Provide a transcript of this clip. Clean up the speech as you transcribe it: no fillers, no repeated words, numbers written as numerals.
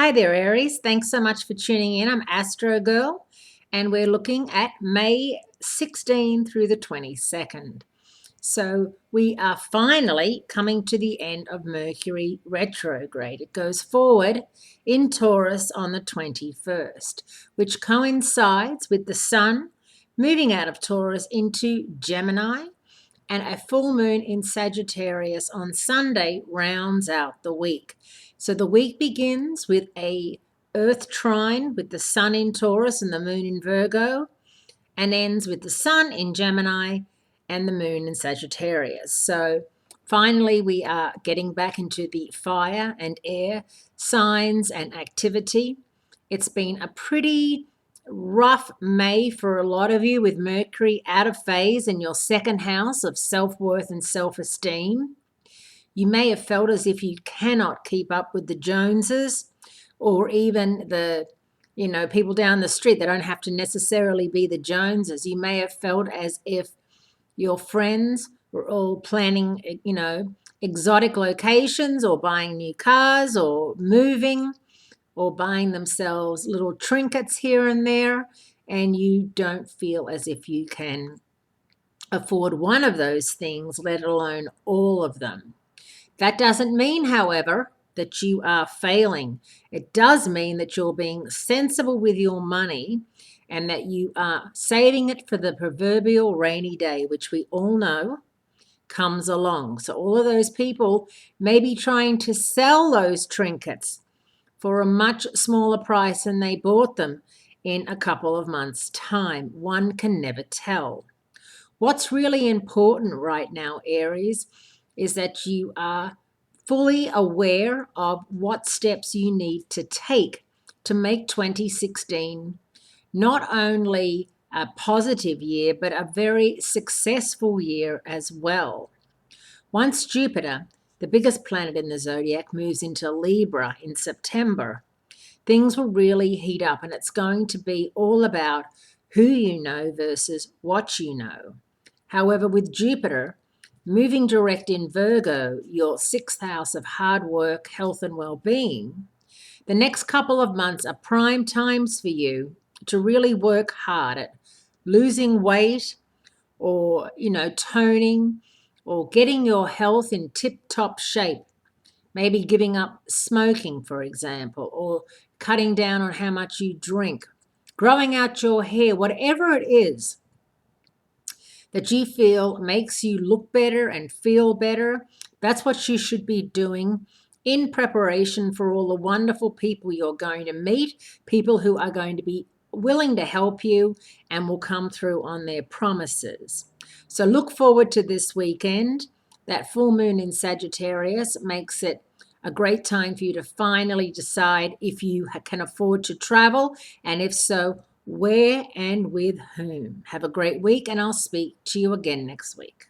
Hi there, Aries. Thanks so much for tuning in. I'm Astrogirl, and we're looking at May 16 through the 22nd. So we are finally coming to the end of Mercury retrograde. It goes forward in Taurus on the 21st, which coincides with the Sun moving out of Taurus into Gemini, and a full moon in Sagittarius on Sunday rounds out the week. So the week begins with a Earth trine with the Sun in Taurus and the Moon in Virgo, and ends with the Sun in Gemini and the Moon in Sagittarius. So finally, we are getting back into the fire and air signs and activity. It's been a pretty rough May for a lot of you with Mercury out of phase in your second house of self-worth and self-esteem. You may have felt as if you cannot keep up with the Joneses, or even the people down the street. They don't have to necessarily be the Joneses. You may have felt as if your friends were all planning exotic locations, or buying new cars, or moving, or buying themselves little trinkets here and there, and you don't feel as if you can afford one of those things, let alone all of them. That doesn't mean, however, that you are failing. It does mean that you're being sensible with your money, and that you are saving it for the proverbial rainy day, which we all know comes along. So all of those people may be trying to sell those trinkets for a much smaller price than they bought them in a couple of months' time. One can never tell. What's really important right now, Aries, is that you are fully aware of what steps you need to take to make 2016 not only a positive year, but a very successful year as well. Once Jupiter, the biggest planet in the zodiac, moves into Libra in September, things will really heat up, and it's going to be all about who you know versus what you know. However, with Jupiter moving direct in Virgo, your sixth house of hard work, health, and well-being, the next couple of months are prime times for you to really work hard at losing weight, or toning, or getting your health in tip-top shape. Maybe giving up smoking, for example, or cutting down on how much you drink, growing out your hair, whatever it is that you feel makes you look better and feel better. That's what you should be doing in preparation for all the wonderful people you're going to meet, people who are going to be willing to help you and will come through on their promises. So look forward to this weekend. That full moon in Sagittarius makes it a great time for you to finally decide if you can afford to travel, and if so, where and with whom. Have a great week, and I'll speak to you again next week.